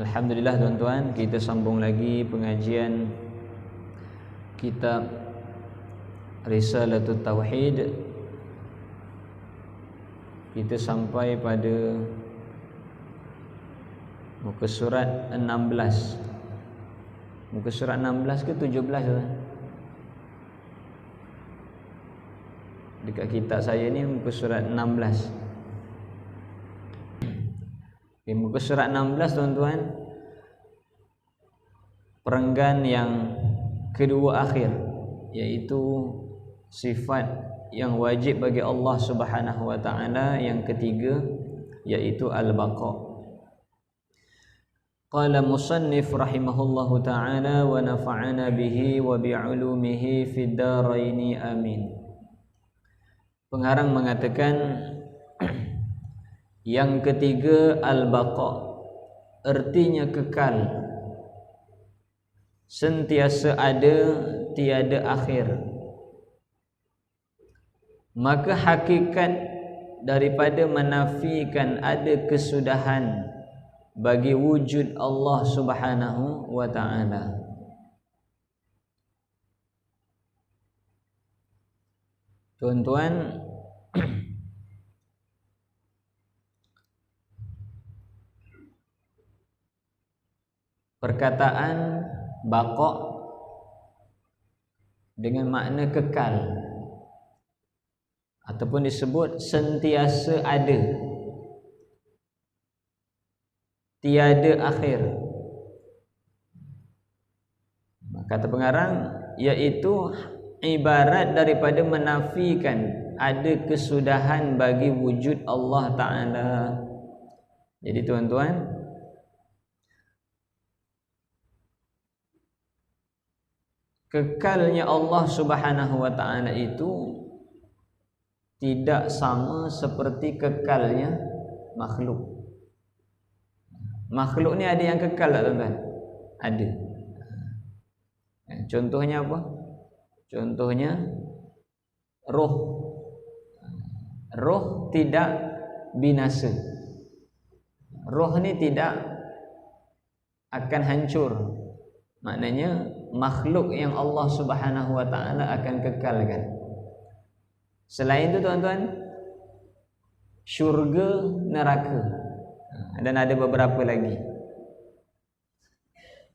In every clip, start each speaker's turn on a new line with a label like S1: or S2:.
S1: Alhamdulillah tuan-tuan, kita sambung lagi pengajian kitab Risalatul Tauhid. Kita sampai pada muka surat 16. Muka surat 16 ke 17 tuan? Dekat kitab saya ni muka surat 16. Di muka surat 16 tuan-tuan, perenggan yang kedua akhir, iaitu sifat yang wajib bagi Allah Subhanahu wa taala. Yang ketiga iaitu al-baqa. Qala musannif rahimahullahu taala wa nafa'ana bihi wa bi'ulumihi fid daraini amin. Pengarang mengatakan yang ketiga al-baqa, artinya kekal, sentiasa ada, tiada akhir. Maka hakikat daripada menafikan ada kesudahan bagi wujud Allah Subhanahu wa ta'ala. Tuan-tuan, perkataan baqa dengan makna kekal ataupun disebut sentiasa ada, tiada akhir. Kata pengarang, iaitu ibarat daripada menafikan ada kesudahan bagi wujud Allah Ta'ala. Jadi tuan-tuan, kekalnya Allah Subhanahu wa ta'ala itu tidak sama seperti kekalnya makhluk. Makhluk ni ada yang kekal tak tuan-tuan? Ada. Contohnya apa? Contohnya roh. Roh tidak binasa. Roh ni tidak akan hancur. Maknanya makhluk yang Allah Subhanahu wa ta'ala akan kekalkan. Selain itu tuan-tuan, syurga, neraka, dan ada beberapa lagi.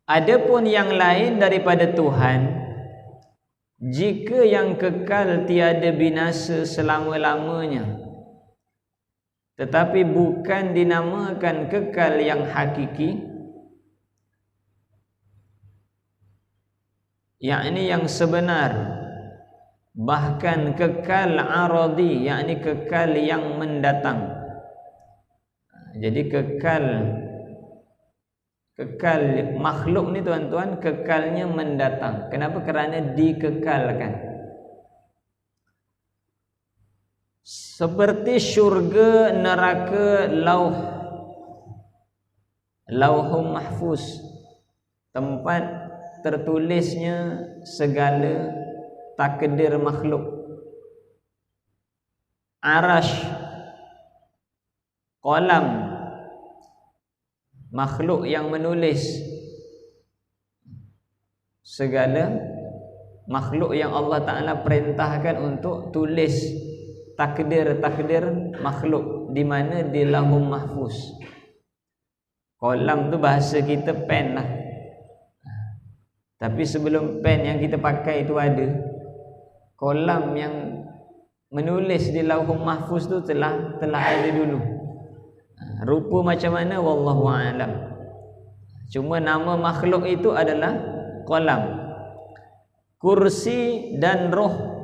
S1: Adapun yang lain daripada Tuhan, jika yang kekal tiada binasa selama-lamanya, tetapi bukan dinamakan kekal yang hakiki, yakni yang sebenar, bahkan kekal aradi, yakni kekal yang mendatang. Jadi kekal makhluk ni tuan-tuan, kekalnya mendatang. Kenapa? Kerana dikekalkan. Seperti syurga, neraka, lauhum mahfuz, tempat tertulisnya segala takdir makhluk. Arash, qalam, makhluk yang menulis segala makhluk yang Allah Ta'ala perintahkan untuk tulis takdir-takdir makhluk, di mana di lahum mahfuz. Qalam tu bahasa kita pen lah, tapi sebelum pen yang kita pakai itu ada, qalam yang menulis di lauhul mahfuz tu telah ada dulu. Rupa macam mana wallahu a'lam. Cuma nama makhluk itu adalah qalam, kursi dan roh.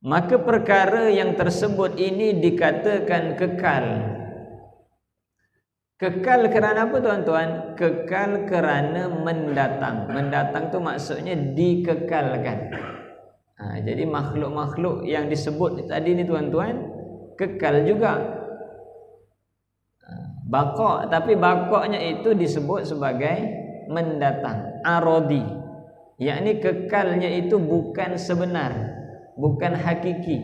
S1: Maka perkara yang tersebut ini dikatakan kekal. Kekal kerana apa tuan-tuan? Kekal kerana mendatang. Mendatang tu maksudnya dikekalkan. Jadi makhluk-makhluk yang disebut tadi ni tuan-tuan, kekal juga. Baqa', tapi baqa'nya itu disebut sebagai mendatang, aradi, yakni kekalnya itu bukan sebenar, bukan hakiki.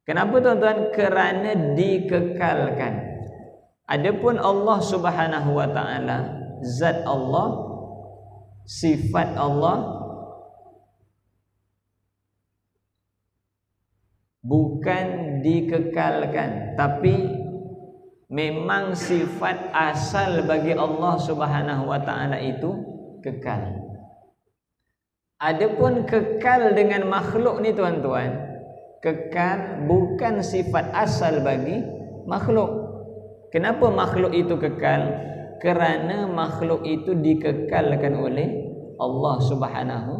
S1: Kenapa tuan-tuan? Kerana dikekalkan. Adapun Allah Subhanahu wa taala, zat Allah, sifat Allah bukan dikekalkan, tapi memang sifat asal bagi Allah Subhanahu wa taala itu kekal. Adapun kekal dengan makhluk ni tuan-tuan, kekal bukan sifat asal bagi makhluk. Kenapa makhluk itu kekal? Kerana makhluk itu dikekalkan oleh Allah Subhanahu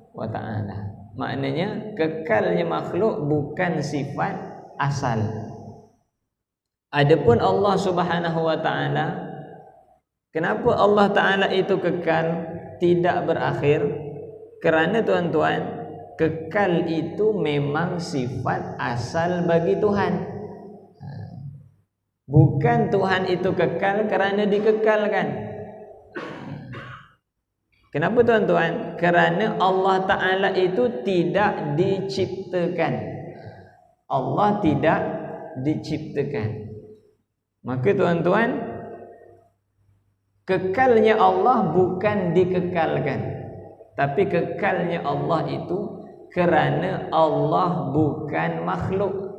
S1: wa taala. Maknanya kekalnya makhluk bukan sifat asal. Adapun Allah Subhanahu wa taala, kenapa Allah taala itu kekal, tidak berakhir? Kerana tuan-tuan, kekal itu memang sifat asal bagi Tuhan. Bukan Tuhan itu kekal kerana dikekalkan. Kenapa tuan-tuan? Kerana Allah Ta'ala itu tidak diciptakan. Allah tidak diciptakan. Maka tuan-tuan, kekalnya Allah bukan dikekalkan, tapi kekalnya Allah itu kerana Allah bukan makhluk.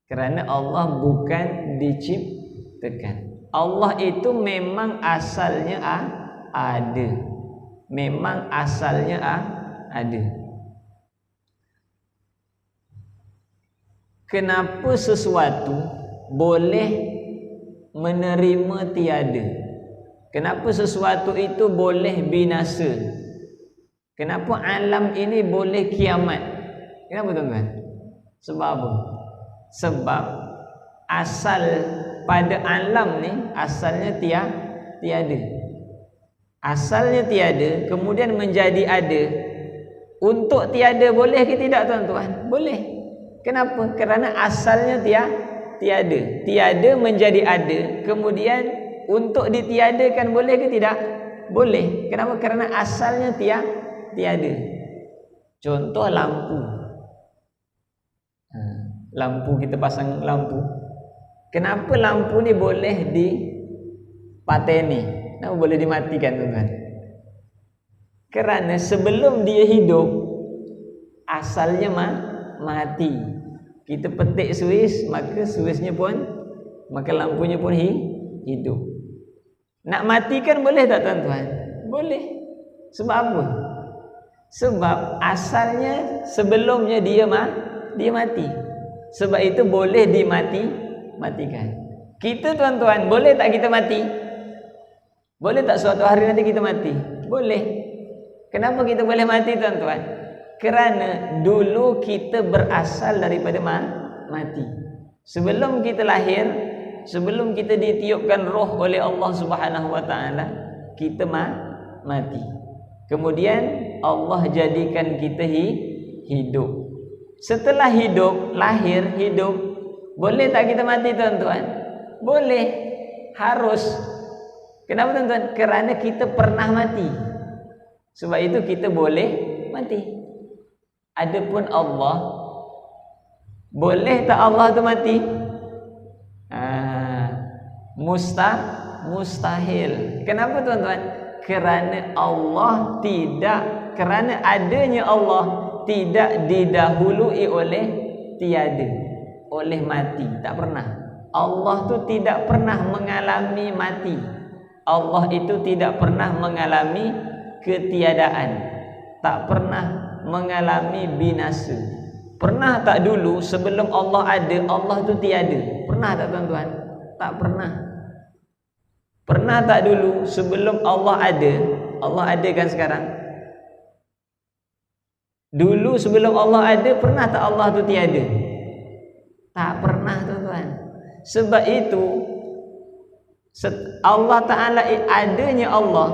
S1: Kerana Allah bukan diciptakan. Allah itu memang asalnya ada. Memang asalnya ada. Kenapa sesuatu boleh menerima tiada? Kenapa sesuatu itu boleh binasa? Kenapa alam ini boleh kiamat? Kenapa tuan-tuan? Sebab apa? Sebab asal pada alam ni asalnya tiada. Asalnya tiada, kemudian menjadi ada. Untuk tiada boleh ke tidak tuan-tuan? Boleh. Kenapa? Kerana asalnya tiada. Tiada menjadi ada, kemudian untuk ditiadakan boleh ke tidak? Boleh. Kenapa? Kerana asalnya tiada. Contoh lampu. Lampu, kita pasang lampu. Kenapa lampu ni boleh dipateni? Kenapa boleh dimatikan tuan-tuan? Kerana sebelum dia hidup, asalnya mati. Kita petik suis, maka suisnya pun, maka lampunya pun hidup. Nak matikan boleh tak tuan-tuan? Boleh. Sebab apa? Sebab asalnya sebelumnya dia mati. Sebab itu boleh dimatikan. Kita tuan-tuan, boleh tak kita mati? Boleh tak suatu hari nanti kita mati? Boleh. Kenapa kita boleh mati tuan-tuan? Kerana dulu kita berasal daripada mati. Sebelum kita lahir, sebelum kita ditiupkan roh oleh Allah Subhanahu wa taala, kita mati. Kemudian Allah jadikan kita hidup. Setelah hidup, lahir, hidup, boleh tak kita mati tuan-tuan? Boleh. Harus. Kenapa tuan-tuan? Kerana kita pernah mati. Sebab itu kita boleh mati. Adapun Allah, boleh tak Allah tu mati? Mustahil. Kenapa tuan-tuan? Kerana Allah tidak, kerana adanya Allah tidak didahului oleh tiada, oleh mati. Tak pernah. Allah tu tidak pernah mengalami mati. Allah itu tidak pernah mengalami ketiadaan, tak pernah mengalami binasa. Pernah tak dulu sebelum Allah ada, Allah tu tiada? Pernah tak tuan-tuan? Tak pernah. Pernah tak dulu sebelum Allah ada, Allah ada kan sekarang? Dulu sebelum Allah ada, pernah tak Allah tu tiada? Tak pernah tuan-tuan. Sebab itu Allah Ta'ala, adanya Allah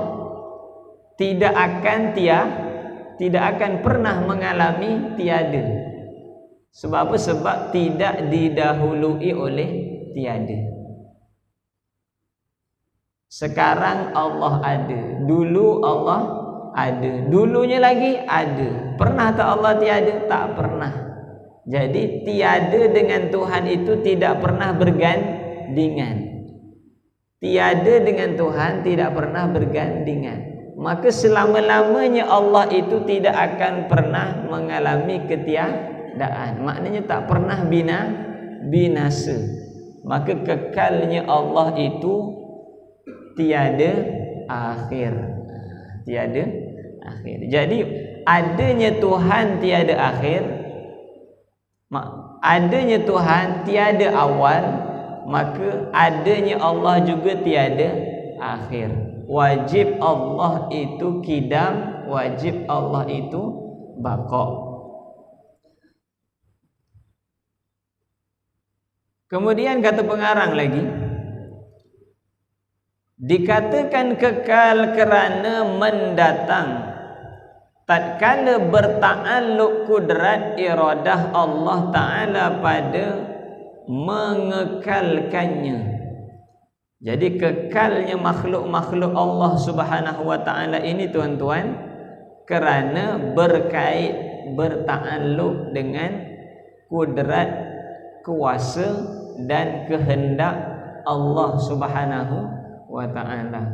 S1: tidak akan pernah mengalami tiada. Sebab apa? Sebab tidak didahului oleh tiada. Sekarang Allah ada, dulu Allah ada, dulunya lagi ada. Pernah tak Allah tiada? Tak pernah. Jadi tiada dengan Tuhan itu tidak pernah bergandingan. Tiada dengan Tuhan, tidak pernah bergandingan. Maka selama-lamanya Allah itu tidak akan pernah mengalami ketiadaan. Maknanya tak pernah binasa. Maka kekalnya Allah itu tiada akhir. Tiada akhir. Jadi adanya Tuhan tiada akhir, adanya Tuhan tiada awal, maka adanya Allah juga tiada akhir. Wajib Allah itu kidam, wajib Allah itu baqa. Kemudian kata pengarang lagi, dikatakan kekal kerana mendatang tatkala berta'alluq kudrat iradah Allah Ta'ala pada mengekalkannya. Jadi kekalnya makhluk-makhluk Allah Subhanahu wa Ta'ala ini tuan-tuan, kerana berta'alluq dengan kudrat, kuasa dan kehendak Allah Subhanahu wa Ta'ala.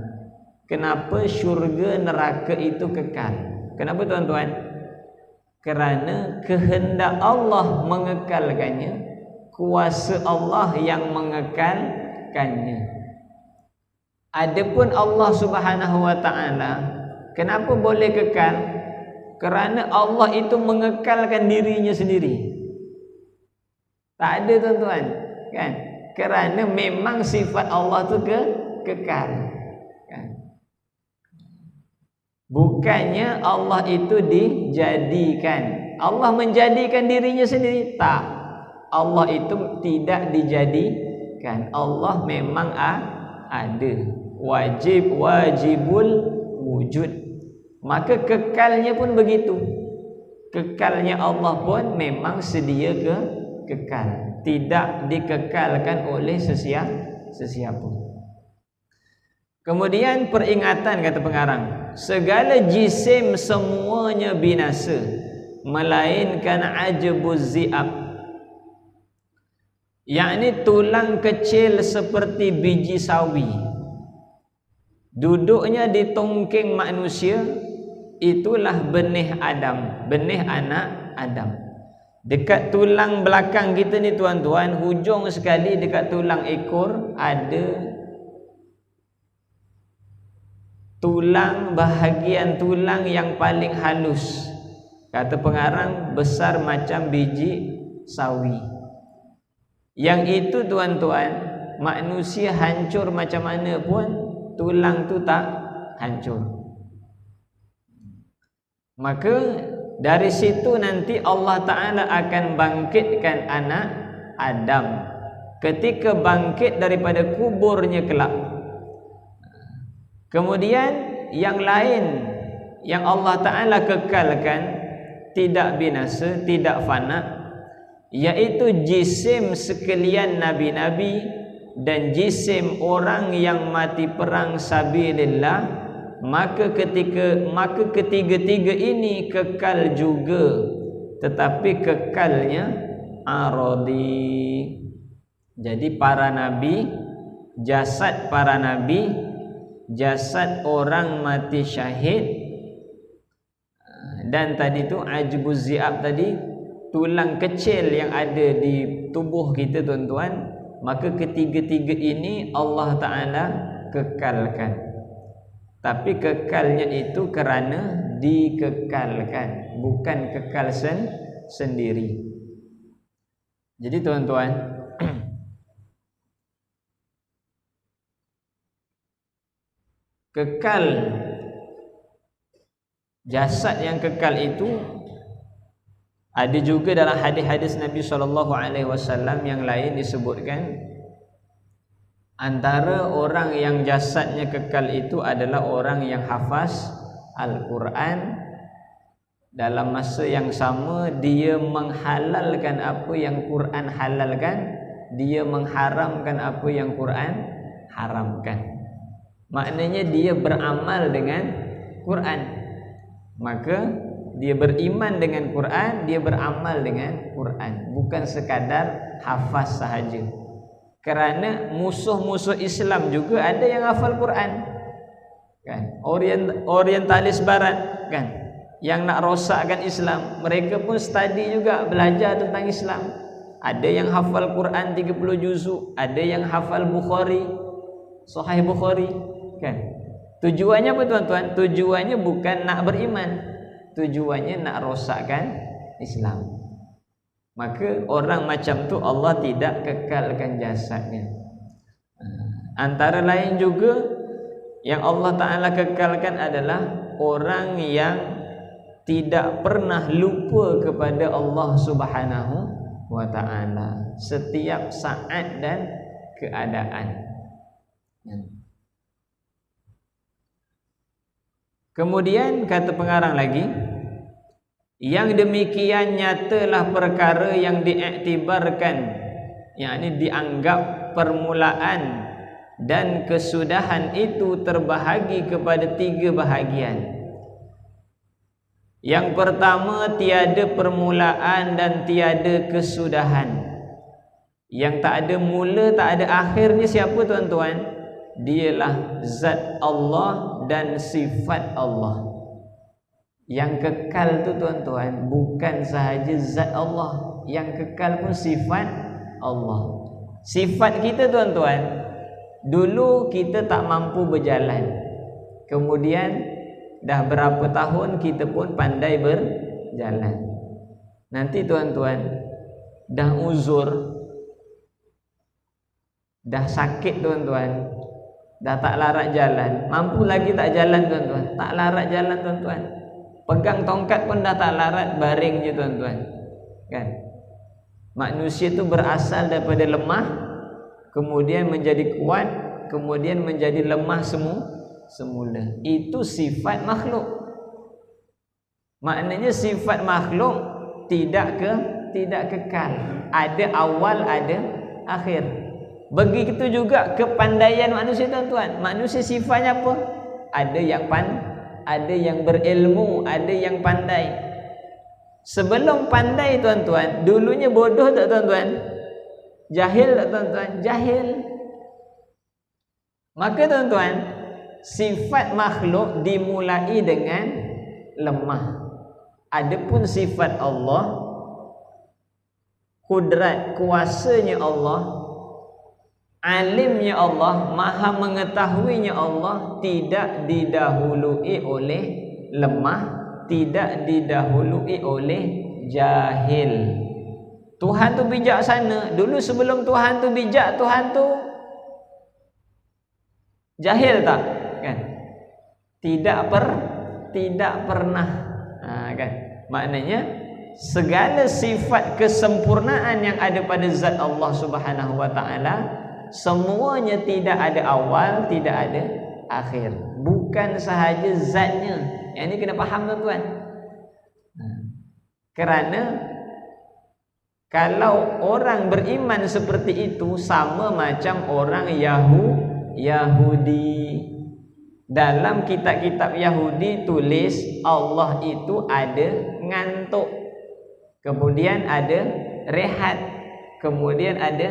S1: Kenapa syurga neraka itu kekal? Kenapa tuan-tuan? Kerana kehendak Allah mengekalkannya, kuasa Allah yang mengekalkannya. Adapun Allah Subhanahu wa Ta'ala, kenapa boleh kekal? Kerana Allah itu mengekalkan dirinya sendiri. Tak ada tuan-tuan, kan? Kerana memang sifat Allah tu kekal, kan? Bukannya Allah itu dijadikan. Allah menjadikan dirinya sendiri, tak. Allah itu tidak dijadikan. Allah memang ada. Wajibul wujud. Maka kekalnya pun begitu. Kekalnya Allah pun memang sedia kekal, tidak dikekalkan oleh sesiapa. Kemudian peringatan kata pengarang, segala jisim semuanya binasa melainkan ajbuz zi'ab, yakni tulang kecil seperti biji sawi. Duduknya di tongking manusia, itulah benih Adam, benih anak Adam. Dekat tulang belakang kita ni tuan-tuan, hujung sekali dekat tulang ekor ada tulang, bahagian tulang yang paling halus. Kata pengarang, besar macam biji sawi. Yang itu tuan-tuan, manusia hancur macam mana pun tulang tu tak hancur. Maka dari situ nanti Allah Ta'ala akan bangkitkan anak Adam. Ketika bangkit daripada kuburnya kelak, kemudian yang lain yang Allah Ta'ala kekalkan, tidak binasa, tidak fana, yaitu jisim sekalian nabi-nabi dan jisim orang yang mati perang sabilillah. Maka ketiga-tiga ini kekal juga, tetapi kekalnya aradi. Jadi para nabi, jasad para nabi, jasad orang mati syahid, dan tadi tu ajbuz zi'ab tadi, tulang kecil yang ada di tubuh kita tuan-tuan. Maka ketiga-tiga ini Allah Ta'ala kekalkan. Tapi kekalnya itu kerana dikekalkan, bukan kekal sendiri. Jadi tuan-tuan, kekal, jasad yang kekal itu ada juga dalam hadis-hadis Nabi SAW yang lain disebutkan, antara orang yang jasadnya kekal itu adalah orang yang hafaz Al-Quran. Dalam masa yang sama dia menghalalkan apa yang Quran halalkan, dia mengharamkan apa yang Quran haramkan. Maknanya dia beramal dengan Quran. Maka dia beriman dengan Quran, dia beramal dengan Quran, bukan sekadar hafaz sahaja. Kerana musuh-musuh Islam juga ada yang hafal Quran, kan? Orientalis barat, kan, yang nak rosakkan Islam, mereka pun study juga, belajar tentang Islam. Ada yang hafal Quran 30 juzuk, ada yang hafal Bukhari, Sahih Bukhari, kan? Tujuannya apa tuan-tuan? Tujuannya bukan nak beriman, tujuannya nak rosakkan Islam. Maka orang macam tu Allah tidak kekalkan jasadnya. Antara lain juga yang Allah Ta'ala kekalkan adalah orang yang tidak pernah lupa kepada Allah Subhanahu wa Ta'ala setiap saat dan keadaan. Kemudian kata pengarang lagi, yang demikian nyatalah perkara yang diiktibarkan, yakni dianggap permulaan dan kesudahan itu terbahagi kepada 3 bahagian. Yang pertama, tiada permulaan dan tiada kesudahan. Yang tak ada mula, tak ada akhirnya siapa tuan-tuan? Dialah zat Allah dan sifat Allah. Yang kekal tu tuan-tuan bukan sahaja zat Allah, yang kekal pun sifat Allah. Sifat kita tuan-tuan, dulu kita tak mampu berjalan, kemudian dah berapa tahun kita pun pandai berjalan. Nanti tuan-tuan dah uzur, dah sakit tuan-tuan, dah tak larat jalan, mampu lagi tak jalan tuan-tuan, tak larat jalan tuan-tuan, pegang tongkat pun dah tak larat, baring je tuan-tuan, kan? Manusia tu berasal daripada lemah, kemudian menjadi kuat, kemudian menjadi lemah semula. Itu sifat makhluk. Maknanya sifat makhluk tidak kekal, ada awal ada akhir. Begitu juga kepandaian manusia tuan-tuan. Manusia sifatnya apa? Ada yang berilmu, ada yang pandai. Sebelum pandai tuan-tuan, dulunya bodoh tak tuan-tuan? Jahil tak tuan-tuan? Jahil. Maka tuan-tuan, sifat makhluk dimulai dengan lemah. Adapun sifat Allah, kudrat, kuasanya Allah, alimnya Allah, maha mengetahuinya Allah, tidak didahului oleh lemah, tidak didahului oleh jahil. Tuhan tu bijaksana. Dulu sebelum Tuhan tu bijak, Tuhan tu jahil tak? Kan? Tidak pernah. Kan? Maknanya segala sifat kesempurnaan yang ada pada zat Allah Subhanahu wa Ta'ala, semuanya tidak ada awal, tidak ada akhir. Bukan sahaja zatnya. Yang ini kena faham tuan-tuan. Kerana kalau orang beriman seperti itu, sama macam orang Yahudi. Dalam kitab-kitab Yahudi tulis Allah itu ada ngantuk, kemudian ada rehat, kemudian ada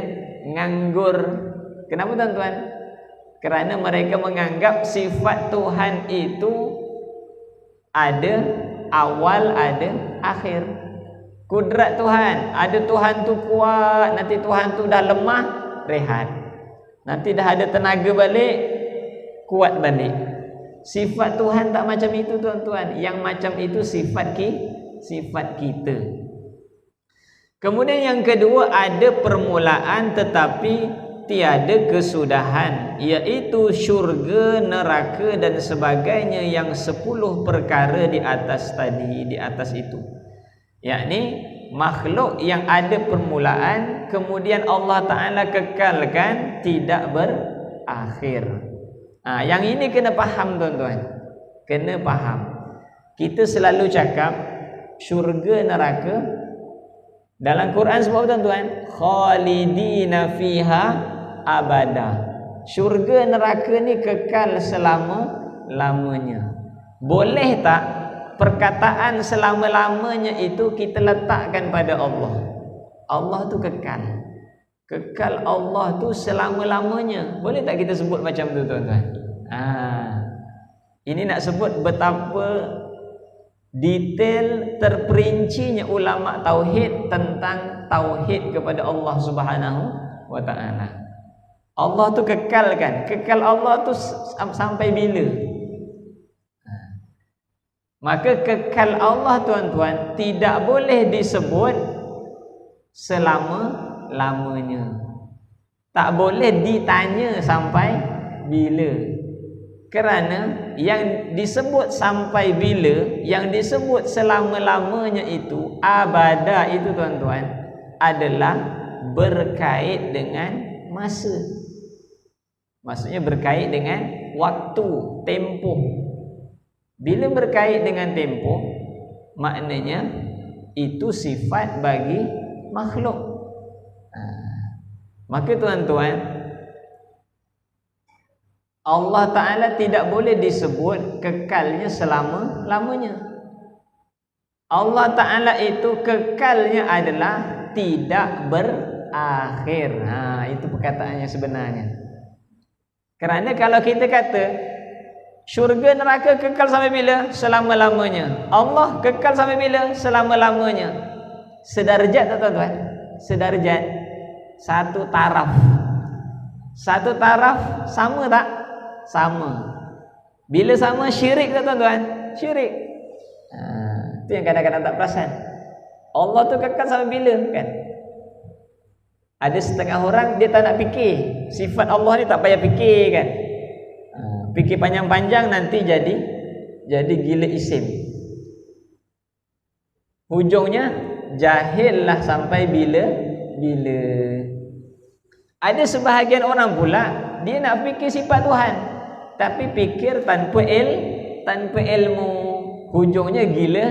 S1: nganggur. Kenapa tuan-tuan? Kerana mereka menganggap sifat Tuhan itu ada awal, ada akhir. Kudrat Tuhan, ada Tuhan tu kuat, nanti Tuhan tu dah lemah, rehat. Nanti dah ada tenaga balik, kuat balik. Sifat Tuhan tak macam itu tuan-tuan. Yang macam itu sifat kita. Kemudian yang kedua, ada permulaan tetapi tiada kesudahan, iaitu syurga, neraka dan sebagainya, yang 10 perkara di atas tadi, di atas itu. Yakni makhluk yang ada permulaan, kemudian Allah Ta'ala kekalkan, tidak berakhir. Yang ini kena faham tuan-tuan, kena faham. Kita selalu cakap syurga, neraka. Dalam Quran sebab tuan-tuan, khalidina fiha abada. Syurga, neraka ni kekal selama-lamanya. Boleh tak perkataan selama-lamanya itu kita letakkan pada Allah? Allah tu kekal. Kekal Allah tu selama-lamanya. Boleh tak kita sebut macam tu tuan-tuan? Ini nak sebut betapa detail terperincinya ulama tauhid tentang tauhid kepada Allah Subhanahu wa taala. Allah tu kekal kan? Kekal Allah tu sampai bila? Maka kekal Allah tuan-tuan tidak boleh disebut selama-lamanya. Tak boleh ditanya sampai bila. Kerana yang disebut sampai bila, yang disebut selama-lamanya itu, abada itu tuan-tuan, adalah berkait dengan masa. Maksudnya berkait dengan waktu, tempoh. Bila berkait dengan tempoh, maknanya itu sifat bagi makhluk. Maka tuan-tuan, Allah Ta'ala tidak boleh disebut kekalnya selama-lamanya. Allah Ta'ala itu kekalnya adalah tidak berakhir. Itu perkataannya sebenarnya. Kerana kalau kita kata syurga neraka kekal sampai bila? Selama-lamanya. Allah kekal sampai bila? Selama-lamanya. Sedarjat tak tuan-tuan? Sedarjat. Satu taraf. Satu taraf sama tak? Sama. Bila sama syirik tak tuan-tuan? Syirik. Itu yang kadang-kadang tak perasan. Allah tu kekal sampai bila kan? Ada setengah orang dia tak nak fikir. Sifat Allah ni tak payah fikir kan? Fikir panjang-panjang nanti jadi gila isim. Hujungnya jahil lah sampai bila. Ada sebahagian orang pula dia nak fikir sifat Tuhan, tapi fikir tanpa ilmu. Hujungnya gila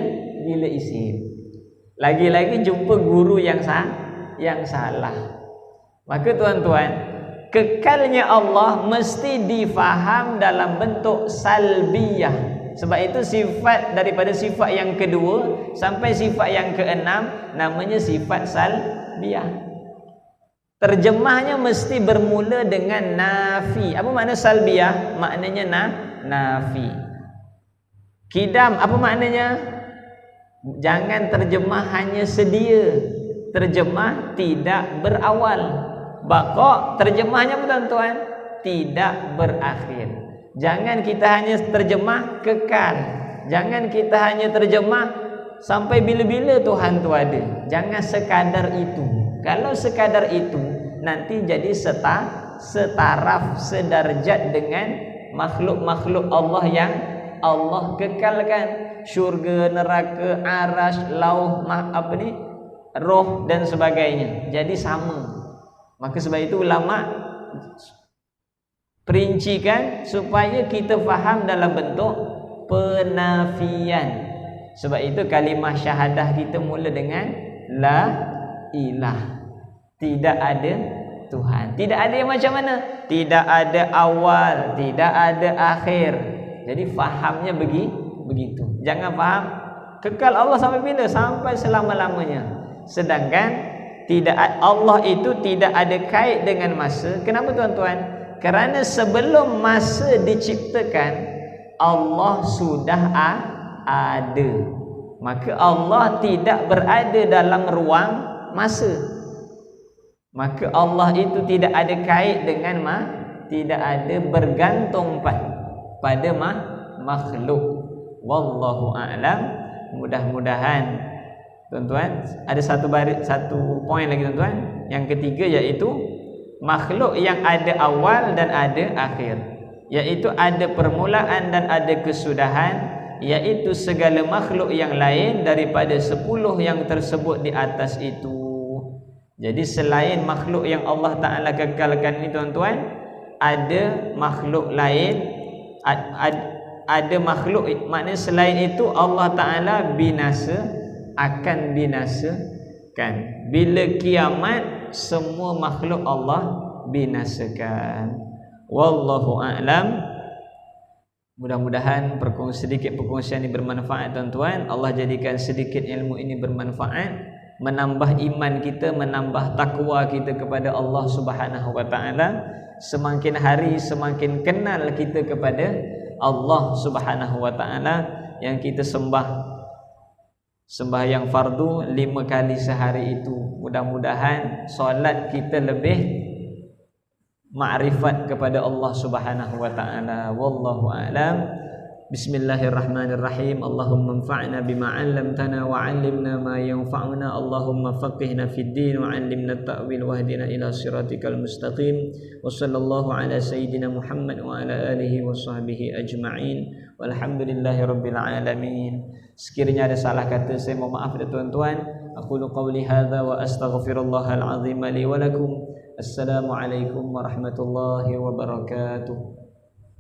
S1: isim. Lagi-lagi jumpa guru yang salah. Maka tuan-tuan, kekalnya Allah mesti difaham dalam bentuk salbiyah. Sebab itu sifat daripada sifat yang kedua sampai sifat yang keenam namanya sifat salbiyah. Terjemahnya mesti bermula dengan nafi. Apa makna salbiyah? Maknanya nafi. Kidam apa maknanya? Jangan terjemah hanya sedia. Terjemah tidak berawal. Baqa terjemahnya apa tuan-tuan? Tidak berakhir. Jangan kita hanya terjemah kekal. Jangan kita hanya terjemah sampai bila-bila Tuhan tu ada. Jangan sekadar itu. Kalau sekadar itu nanti jadi setaraf, sedarjat dengan makhluk-makhluk Allah yang Allah kekalkan. Syurga, neraka, arasy, lauh, roh dan sebagainya. Jadi sama. Maka sebab itu ulama perincikan supaya kita faham dalam bentuk penafian. Sebab itu kalimah syahadah kita mula dengan la ilah. Tidak ada Tuhan. Tidak ada yang macam mana? Tidak ada awal, tidak ada akhir. Jadi fahamnya begitu. Jangan faham kekal Allah sampai bila? Sampai selama-lamanya. Sedangkan Allah itu tidak ada kait dengan masa. Kenapa tuan-tuan? Kerana sebelum masa diciptakan, Allah sudah ada. Maka Allah tidak berada dalam ruang masa. Maka Allah itu tidak ada kait dengan tidak ada bergantung pada makhluk. Wallahu a'lam. Mudah-mudahan tuan-tuan ada satu poin lagi tuan-tuan. Yang ketiga iaitu makhluk yang ada awal dan ada akhir, iaitu ada permulaan dan ada kesudahan, iaitu segala makhluk yang lain daripada 10 yang tersebut di atas itu. Jadi selain makhluk yang Allah Ta'ala kekalkan ini tuan-tuan, ada makhluk lain, ada makhluk, maknanya selain itu Allah Ta'ala akan binasakan. Bila kiamat semua makhluk Allah binasakan. Wallahu a'lam. Mudah-mudahan sedikit perkongsian ini bermanfaat tuan-tuan. Allah jadikan sedikit ilmu ini bermanfaat menambah iman kita, menambah takwa kita kepada Allah Subhanahu wa taala. Semakin hari semakin kenal kita kepada Allah Subhanahu wa taala. Yang kita sembahyang fardu 5 kali sehari itu, mudah-mudahan solat kita lebih ma'rifat kepada Allah Subhanahu wa taala. Wallahu a'lam. Bismillahirrahmanirrahim. Allahumma anfa'na bima 'allamtana wa 'allimna ma yanfa'una. Allahumma faqihna fid din wa 'allimna at-ta'wil wahdina ila siratikal mustaqim. Wa sallallahu ala sayyidina Muhammad wa ala alihi wa sahbihi ajma'in. Walhamdulillahirabbil alamin. Sekiranya ada salah kata saya mohon maaf ya tuan-tuan. Aqulu qawli hadza wa astaghfirullahal azim li wa lakum. Assalamualaikum warahmatullahi wabarakatuh.